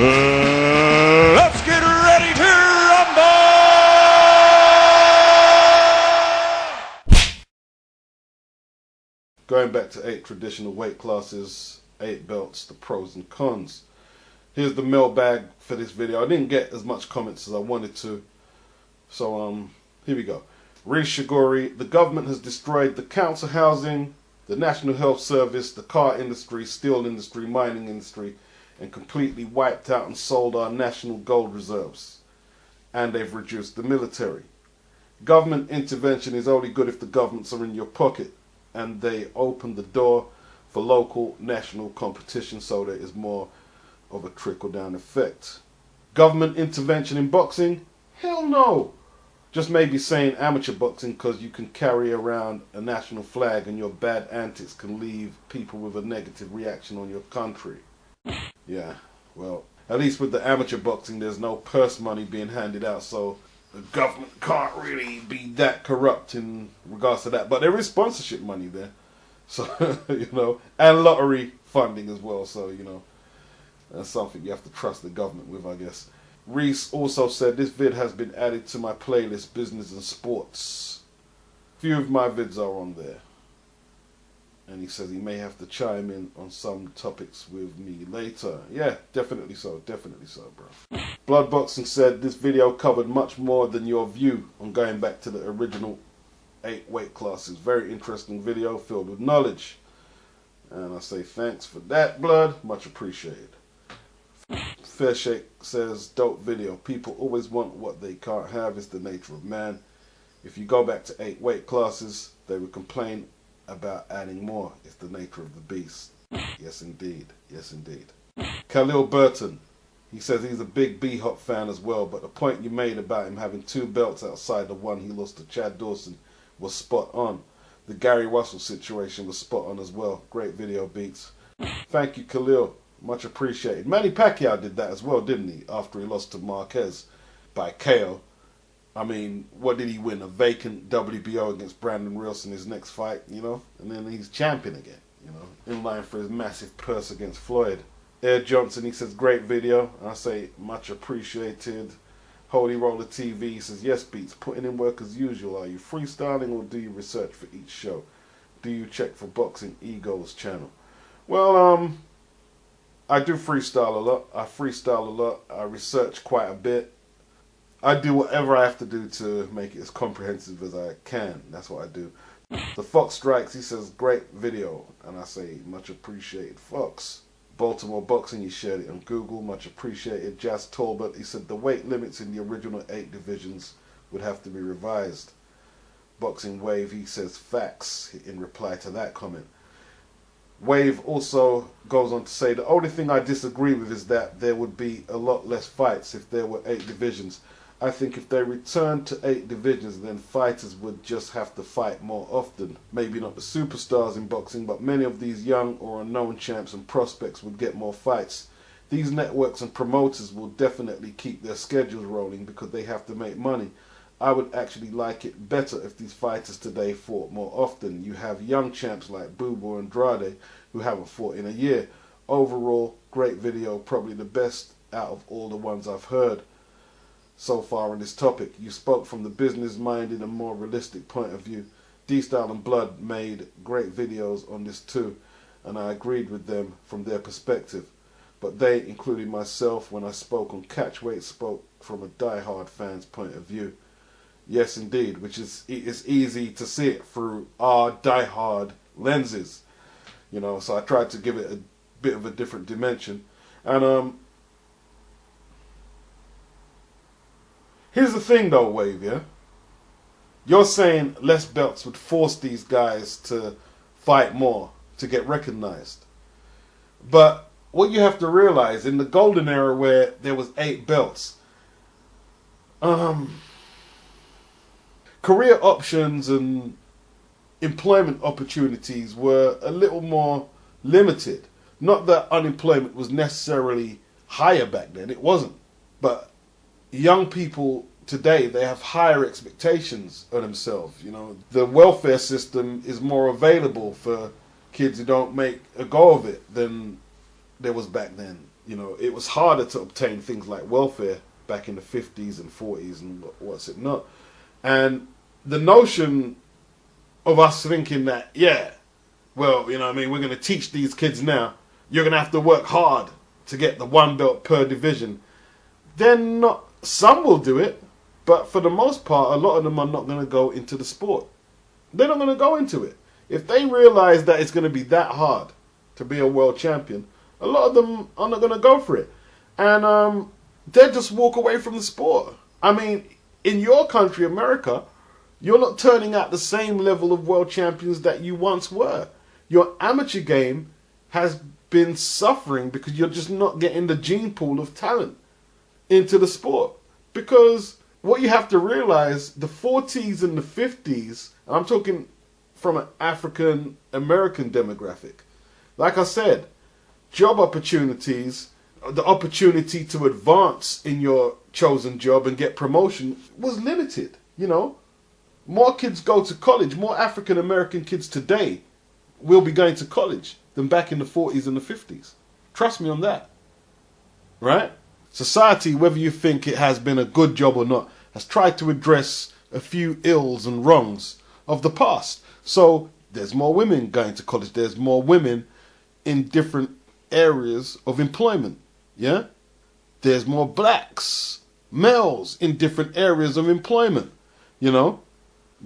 Let's get ready to rumble! Going back to 8 traditional weight classes, 8 belts, the pros and cons. Here's the mailbag for this video. I didn't get as much comments as I wanted to, so here we go. Reece Shigori: the government has destroyed the council housing, the National Health Service, the car industry, steel industry, mining industry, and completely wiped out and sold our national gold reserves. And they've reduced the military. Government intervention is only good if the governments are in your pocket, and they open the door for local, national competition, so there is more of a trickle-down effect. Government intervention in boxing? Hell no! Just maybe saying amateur boxing because you can carry around a national flag and your bad antics can leave people with a negative reaction on your country. Yeah, well, at least with the amateur boxing there's no purse money being handed out, so the government can't really be that corrupt in regards to that. But there is sponsorship money there, so, you know, and lottery funding as well, so, you know, that's something you have to trust the government with, I guess. Reece also said, this vid has been added to my playlist, Business and Sports. Few of my vids are on there. And he says he may have to chime in on some topics with me later. Yeah, definitely so, bro. Bloodboxing said, this video covered much more than your view on going back to the original 8 weight classes. Very interesting video filled with knowledge. And I say thanks for that, Blood. Much appreciated. Fair Shake says, dope video. People always want what they can't have. It's the nature of man. If you go back to 8 weight classes, they would complain about adding more. It's the nature of the beast. Yes, indeed. Yes, indeed. Khalil Burton. He says he's a big B-Hop fan as well, but the point you made about him having 2 belts outside the one he lost to Chad Dawson was spot on. The Gary Russell situation was spot on as well. Great video, Beats. Thank you, Khalil. Much appreciated. Manny Pacquiao did that as well, didn't he? After he lost to Marquez by KO. I mean, what did he win? A vacant WBO against Brandon Wilson, his next fight, you know? And then he's champion again, you know? In line for his massive purse against Floyd. Air Johnson, he says, great video. I say, much appreciated. Holy Roller TV, he says, yes, Beats, putting in work as usual. Are you freestyling or do you research for each show? Do you check for Boxing Ego's channel? Well, I do freestyle a lot. I freestyle a lot. I research quite a bit. I do whatever I have to do to make it as comprehensive as I can. That's what I do. The Fox Strikes, he says, great video. And I say, much appreciated, Fox. Baltimore Boxing, he shared it on Google. Much appreciated. Jazz Talbot, he said, the weight limits in the original 8 divisions would have to be revised. Boxing Wave, he says, facts, in reply to that comment. Wave also goes on to say, the only thing I disagree with is that there would be a lot less fights if there were 8 divisions. I think if they returned to 8 divisions, then fighters would just have to fight more often. Maybe not the superstars in boxing, but many of these young or unknown champs and prospects would get more fights. These networks and promoters will definitely keep their schedules rolling because they have to make money. I would actually like it better if these fighters today fought more often. You have young champs like Bubu and Andrade who haven't fought in a year. Overall, great video, probably the best out of all the ones I've heard so far on this topic. You spoke from the business-minded and more realistic point of view. D-Style and Blood made great videos on this too, and I agreed with them from their perspective. But they, including myself, when I spoke on Catchweight, spoke from a die-hard fan's point of view. Yes, indeed, which is it's easy to see it through our die-hard lenses, you know. So I tried to give it a bit of a different dimension. And here's the thing, though, Wave. Yeah, you're saying less belts would force these guys to fight more to get recognized, but what you have to realize in the golden era where there was 8 belts, career options and employment opportunities were a little more limited. Not that unemployment was necessarily higher back then, it wasn't. But young people today, they have higher expectations of themselves. You know, the welfare system is more available for kids who don't make a go of it than there was back then. You know, it was harder to obtain things like welfare back in the 50s and 40s and what's it not. And the notion of us thinking that, yeah, well, you know what I mean, we're going to teach these kids now, you're going to have to work hard to get the one belt per division. They're not, some will do it, but for the most part, a lot of them are not going to go into the sport. They're not going to go into it. If they realize that it's going to be that hard to be a world champion, a lot of them are not going to go for it. And they'll just walk away from the sport. I mean, in your country, America, you're not turning out the same level of world champions that you once were. Your amateur game has been suffering because you're just not getting the gene pool of talent into the sport. Because what you have to realize, the 40s and the 50s, and I'm talking from an African American demographic, like I said, job opportunities, the opportunity to advance in your chosen job and get promotion was limited, you know. More kids go to college, more African American kids today will be going to college than back in the 40s and the 50s. Trust me on that. Right? Society, whether you think it has been a good job or not, has tried to address a few ills and wrongs of the past. So there's more women going to college. There's more women in different areas of employment. Yeah? There's more blacks, males in different areas of employment. You know?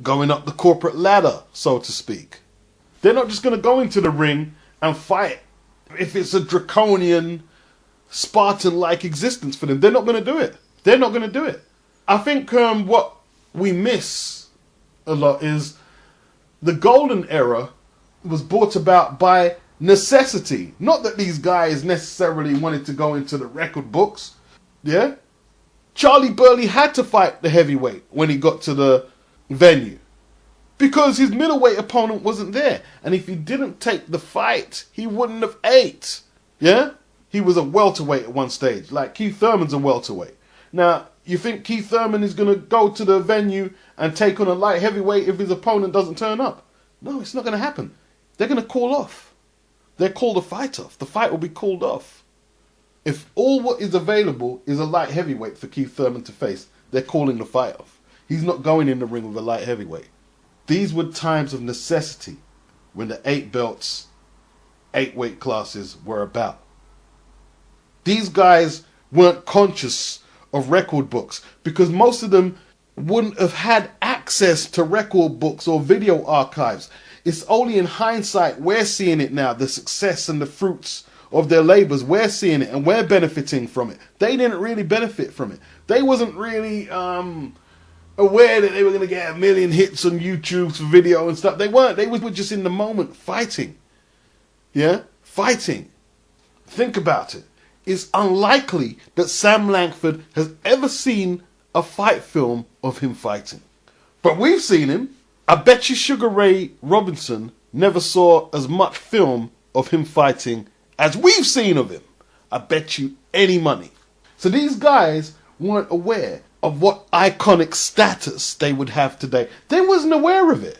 Going up the corporate ladder, so to speak. They're not just going to go into the ring and fight if it's a draconian, Spartan-like existence for them. They're not going to do it. They're not going to do it. I think what we miss a lot is the golden era was brought about by necessity. Not that these guys necessarily wanted to go into the record books. Yeah? Charlie Burley had to fight the heavyweight when he got to the venue because his middleweight opponent wasn't there, and if he didn't take the fight he wouldn't have ate. Yeah, he was a welterweight at one stage, like Keith Thurman's a welterweight. Now you think Keith Thurman is going to go to the venue and take on a light heavyweight if his opponent doesn't turn up? No, it's not going to happen. They're going to call off. They'll call the fight off. The fight will be called off. If all what is available is a light heavyweight for Keith Thurman to face, they're calling the fight off. He's not going in the ring with a light heavyweight. These were times of necessity when the 8 belts, 8 weight classes were about. These guys weren't conscious of record books because most of them wouldn't have had access to record books or video archives. It's only in hindsight we're seeing it now, the success and the fruits of their labors. We're seeing it and we're benefiting from it. They didn't really benefit from it. They wasn't really aware that they were going to get 1 million hits on YouTube for video and stuff. They weren't. They were just in the moment fighting. Yeah? Fighting. Think about it. It's unlikely that Sam Langford has ever seen a fight film of him fighting. But we've seen him. I bet you Sugar Ray Robinson never saw as much film of him fighting as we've seen of him. I bet you any money. So these guys weren't aware of what iconic status they would have today. They wasn't aware of it.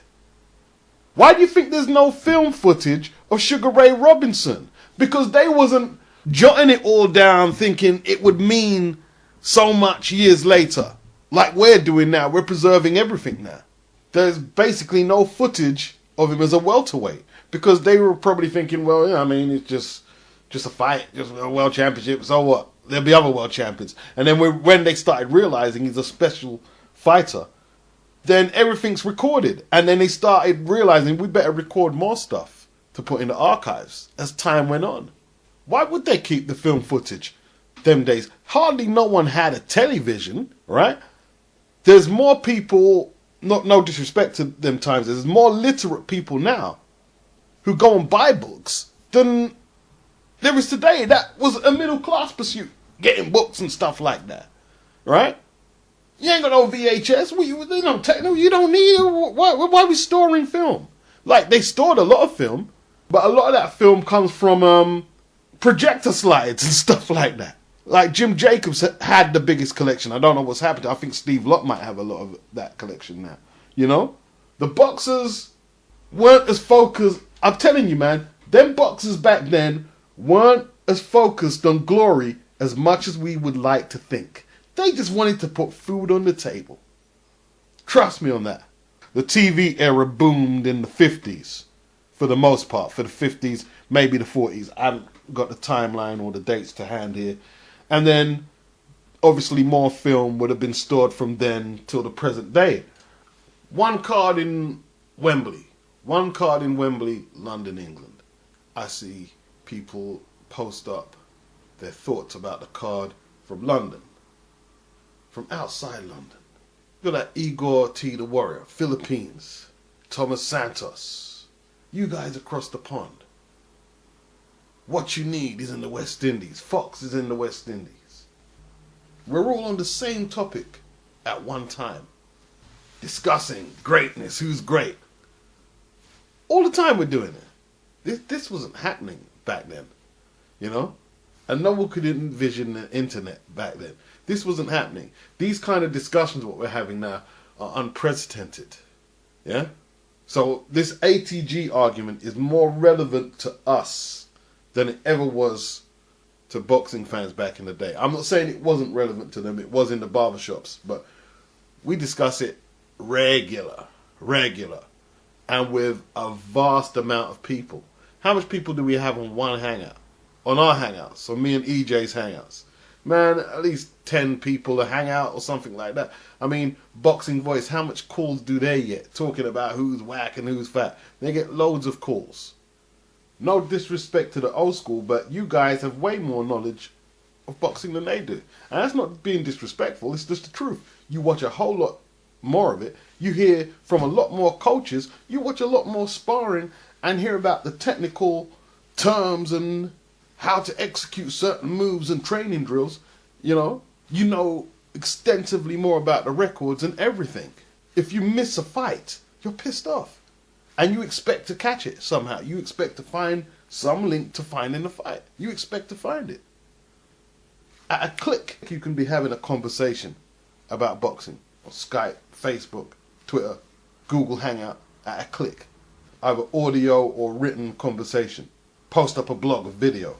Why do you think there's no film footage of Sugar Ray Robinson? Because they wasn't jotting it all down thinking it would mean so much years later. Like we're doing now. We're preserving everything now. There's basically no footage of him as a welterweight. Because they were probably thinking, well, yeah, I mean, it's just a fight, just a world championship, so what? There'll be other world champions. And then when they started realizing he's a special fighter, then everything's recorded. And then they started realizing we better record more stuff to put in the archives as time went on. Why would they keep the film footage them days? Hardly no one had a television, right? There's more people, no disrespect to them times, there's more literate people now who go and buy books than there is today. That was a middle class pursuit, getting books and stuff like that, right? You ain't got no VHS. You don't need it. Why are we storing film? Like, they stored a lot of film, but a lot of that film comes from projector slides and stuff like that. Like Jim Jacobs had the biggest collection. I don't know what's happened. I think Steve Lott might have a lot of that collection now. You know, the boxers weren't as focused. I'm telling you, man, them boxers back then weren't as focused on glory as much as we would like to think. They just wanted to put food on the table. Trust me on that. The TV era boomed in the 50s, for the most part. For the 50s, maybe the 40s. I haven't got the timeline or the dates to hand here. And then, obviously, more film would have been stored from then till the present day. One card in Wembley. One card in Wembley, London, England. I see people post up their thoughts about the card from London. From outside London. Look at that Igor T. the Warrior, Philippines. Thomas Santos. You guys across the pond. What you need is in the West Indies. Fox is in the West Indies. We're all on the same topic at one time. Discussing greatness, who's great. All the time we're doing it. This wasn't happening back then, you know? And no one could envision the internet back then. This wasn't happening. These kind of discussions, what we're having now, are unprecedented. Yeah? So this ATG argument is more relevant to us than it ever was to boxing fans back in the day. I'm not saying it wasn't relevant to them. It was in the barbershops. But we discuss it regular. And with a vast amount of people. How much people do we have on one hangout? On our hangouts, so me and EJ's hangouts. Man, at least 10 people to hang out or something like that. I mean, Boxing Voice, how much calls do they get? Talking about who's whack and who's fat. They get loads of calls. No disrespect to the old school, but you guys have way more knowledge of boxing than they do. And that's not being disrespectful, it's just the truth. You watch a whole lot more of it. You hear from a lot more coaches. You watch a lot more sparring and hear about the technical terms and how to execute certain moves and training drills. You know extensively more about the records and everything. If you miss a fight, you're pissed off. And you expect to catch it somehow. You expect to find some link to finding the fight. You expect to find it. At a click, you can be having a conversation about boxing on Skype, Facebook, Twitter, Google Hangout, at a click. Either audio or written conversation. Post up a blog, a video.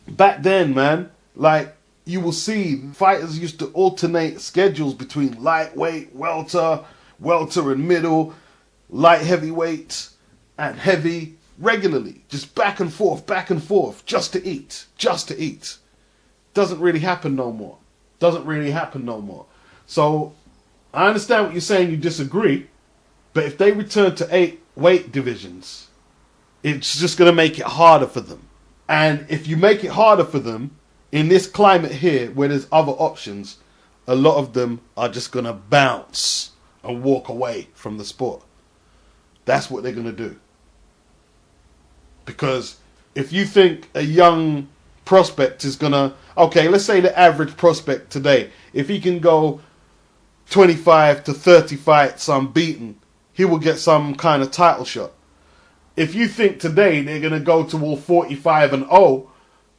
Back then, man, like, you will see fighters used to alternate schedules between lightweight, welter and middle, light heavyweight and heavy regularly. Just back and forth, just to eat. Doesn't really happen no more. So, I understand what you're saying, you disagree, but if they return to 8 weight divisions, it's just going to make it harder for them. And if you make it harder for them, in this climate here, where there's other options, a lot of them are just going to bounce and walk away from the sport. That's what they're going to do. Because if you think a young prospect is going to... Okay, let's say the average prospect today, if he can go 25 to 30 fights unbeaten, he will get some kind of title shot. If you think today they're going to go to all 45-0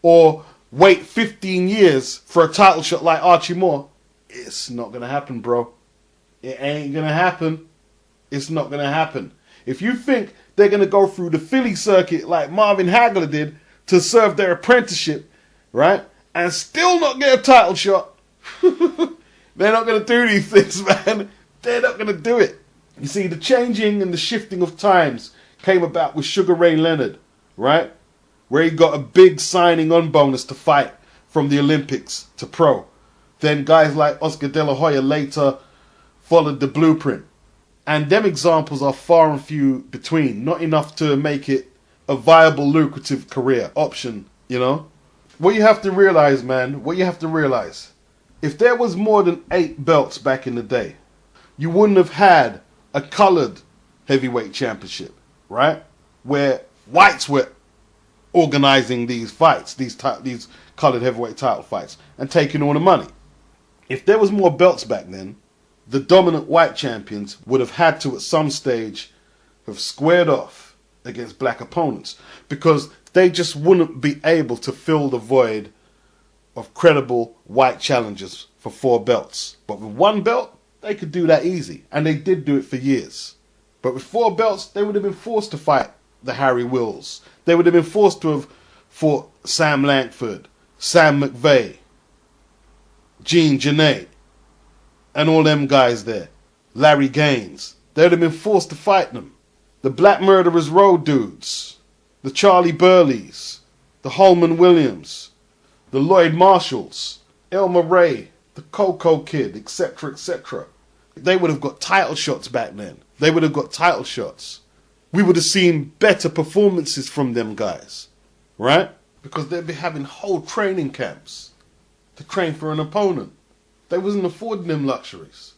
or wait 15 years for a title shot like Archie Moore, it's not going to happen, bro. It ain't going to happen. It's not going to happen. If you think they're going to go through the Philly circuit like Marvin Hagler did to serve their apprenticeship, right, and still not get a title shot, they're not going to do these things, man. They're not going to do it. You see, the changing and the shifting of times came about with Sugar Ray Leonard, right? Where he got a big signing on bonus to fight from the Olympics to pro. Then guys like Oscar De La Hoya later followed the blueprint. And them examples are far and few between. Not enough to make it a viable, lucrative career option, you know? What you have to realize, man, if there was more than 8 belts back in the day, you wouldn't have had a coloured heavyweight championship, right? Where whites were organising these fights, these coloured heavyweight title fights, and taking all the money. If there was more belts back then, the dominant white champions would have had to, at some stage, have squared off against black opponents, because they just wouldn't be able to fill the void of credible white challengers for 4 belts. But with 1 belt, they could do that easy, and they did do it for years. But with 4 belts, they would have been forced to fight the Harry Wills. They would have been forced to have fought Sam Lankford, Sam McVeigh, Gene Janae, and all them guys there. Larry Gaines. They'd have been forced to fight them. The Black Murderers Road dudes. The Charlie Burleys. The Holman Williams. The Lloyd Marshalls. Elmer Ray. The Coco Kid, etc., etc. They would have got title shots back then. They would have got title shots. We would have seen better performances from them guys. Right? Because they'd be having whole training camps to train for an opponent. They wasn't affording them luxuries.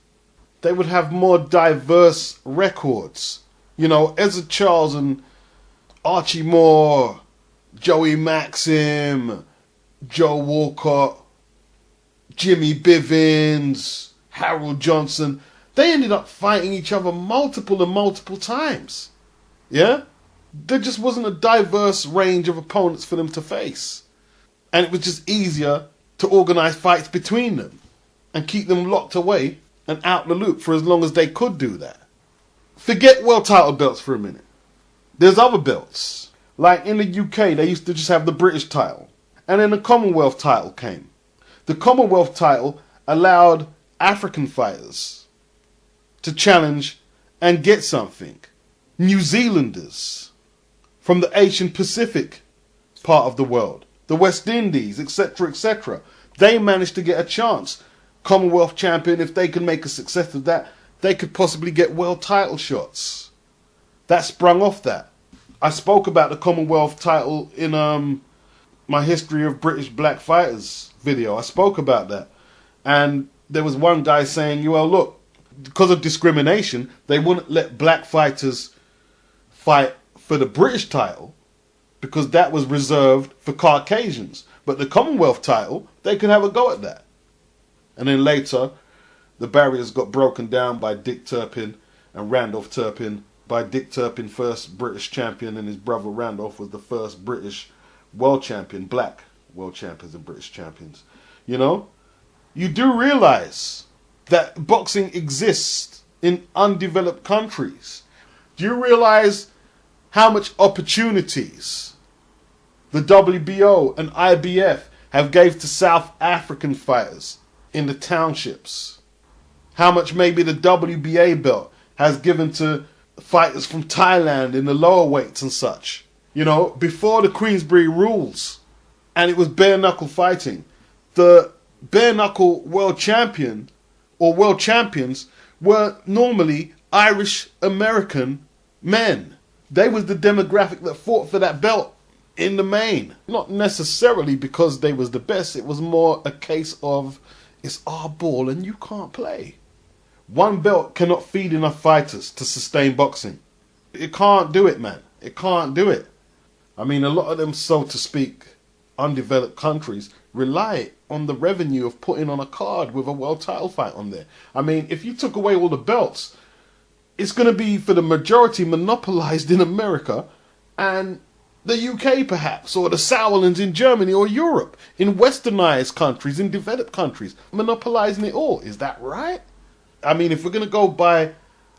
They would have more diverse records. You know, Ezra Charles and Archie Moore, Joey Maxim, Joe Walcott, Jimmy Bivens, Harold Johnson. They ended up fighting each other multiple times. Yeah? There just wasn't a diverse range of opponents for them to face. And it was just easier to organise fights between them and keep them locked away and out the loop for as long as they could do that. Forget world title belts for a minute. There's other belts. Like in the UK, they used to just have the British title. And then the Commonwealth title came. The Commonwealth title allowed African fighters to challenge and get something. New Zealanders from the Asian Pacific part of the world, the West Indies, etc., etc. They managed to get a chance. Commonwealth champion, if they can make a success of that, they could possibly get world title shots. That sprung off that. I spoke about the Commonwealth title in my History of British Black Fighters video. I spoke about that. And there was one guy saying, well, look, because of discrimination, they wouldn't let black fighters fight for the British title because that was reserved for Caucasians. But the Commonwealth title, they could have a go at that. And then later, the barriers got broken down by Dick Turpin and Randolph Turpin. By Dick Turpin, first British champion, and his brother Randolph was the first British world champion, black world champions and British champions. You know, you do realise that boxing exists in undeveloped countries. Do you realise how much opportunities the WBO and IBF have gave to South African fighters in the townships? How much maybe the WBA belt has given to fighters from Thailand in the lower weights and such. You know, before the Queensberry rules, and it was bare knuckle fighting, the bare knuckle world champion or world champions were normally Irish American men. They was the demographic that fought for that belt in the main. Not necessarily because they was the best, it was more a case of it's our ball and you can't play. One belt cannot feed enough fighters to sustain boxing. It can't do it, man. It can't do it. I mean, a lot of them, so to speak, undeveloped countries rely on the revenue of putting on a card with a world title fight on there. I mean, if you took away all the belts, it's going to be for the majority monopolized in America and the UK perhaps, or the Sauerlands in Germany or Europe, in westernized countries, in developed countries, monopolizing it all. Is that right? I mean, if we're going to go by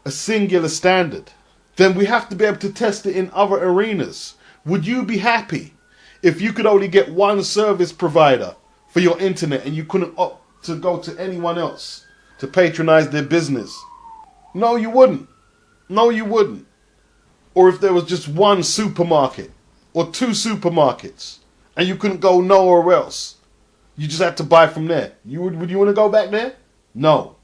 a singular standard, then we have to be able to test it in other arenas. Would you be happy if you could only get one service provider for your internet and you couldn't opt to go to anyone else to patronize their business? No, you wouldn't. No, you wouldn't. Or if there was just one supermarket or two supermarkets and you couldn't go nowhere else, you just had to buy from there. Would you want to go back there? No.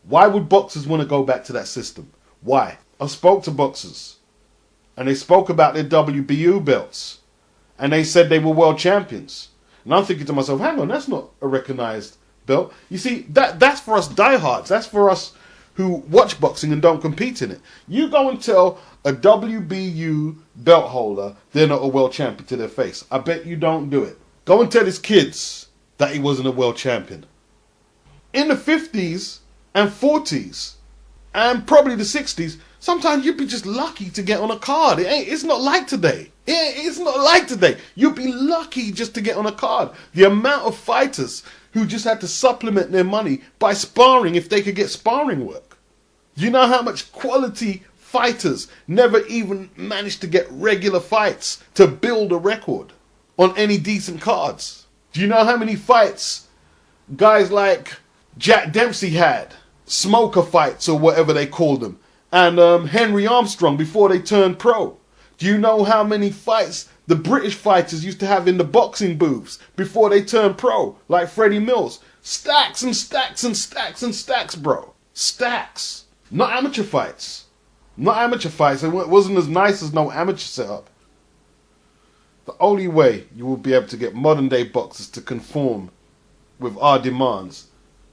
Why would boxers want to go back to that system? Why? I spoke to boxers and they spoke about their WBU belts and they said they were world champions. And I'm thinking to myself, hang on, that's not a recognized belt. You see, that's for us diehards. That's for us who watch boxing and don't compete in it. You go and tell a WBU belt holder they're not a world champion to their face. I bet you don't do it. Go and tell his kids that he wasn't a world champion. In the 50s and 40s and probably the 60s, sometimes you'd be just lucky to get on a card. It's not like today. It's not like today. You'd be lucky just to get on a card. The amount of fighters who just had to supplement their money by sparring if they could get sparring work. Do you know how much quality fighters never even managed to get regular fights to build a record? on any decent cards. Do you know how many fights guys like Jack Dempsey had? Smoker fights or whatever they called them. And Henry Armstrong before they turned pro. Do you know how many fights the British fighters used to have in the boxing booths before they turned pro? Like Freddie Mills. Stacks and stacks and stacks and stacks, bro. Stacks. Not amateur fights. Not amateur fights. It wasn't as nice as no amateur setup. The only way you will be able to get modern day boxers to conform with our demands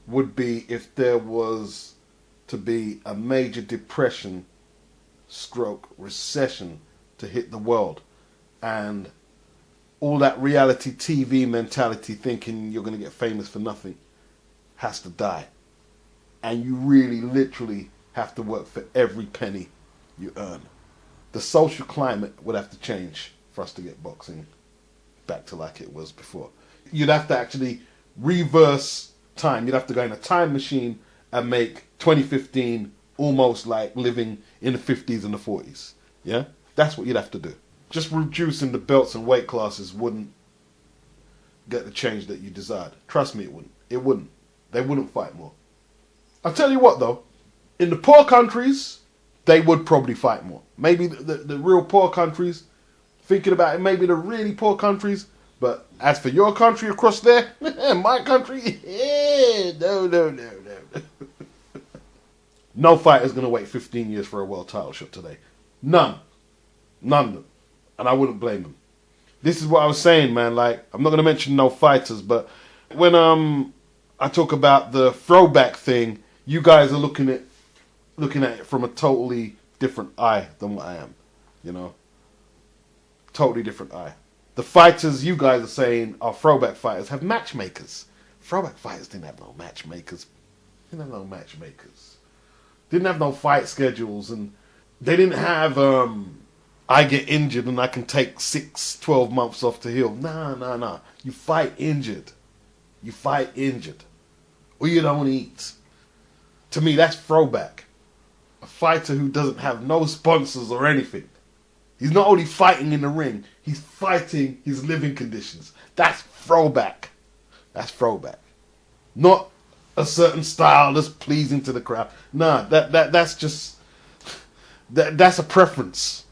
would be if there was to be a major depression stroke recession to hit the world, and all that reality TV mentality thinking you're going to get famous for nothing has to die, and you really literally have to work for every penny you earn. The social climate would have to change for us to get boxing back to like it was before. You'd have to actually reverse time. You'd have to go in a time machine and make 2015 almost like living in the 50s and the 40s. Yeah? That's what you'd have to do. Just reducing the belts and weight classes wouldn't get the change that you desired. Trust me, it wouldn't. It wouldn't. They wouldn't fight more. I'll tell you what though, in the poor countries, they would probably fight more. Maybe the real poor countries, thinking about it, maybe the really poor countries, but as for your country across there, my country, no. No fighter's going to wait 15 years for a world title shot today. None of them. And I wouldn't blame them. This is what I was saying, man. Like, I'm not going to mention no fighters, but when I talk about the throwback thing, you guys are looking at it from a totally different eye than what I am. You know? Totally different eye. The fighters you guys are saying are throwback fighters have matchmakers. Throwback fighters didn't have no matchmakers. Didn't have no fight schedules, and they didn't have I get injured and I can take 6-12 months off to heal. Nah. You fight injured. Or you don't eat. To me, that's throwback. A fighter who doesn't have no sponsors or anything. He's not only fighting in the ring, he's fighting his living conditions. That's throwback. Not a certain style that's pleasing to the crowd. Nah, that's just that's a preference.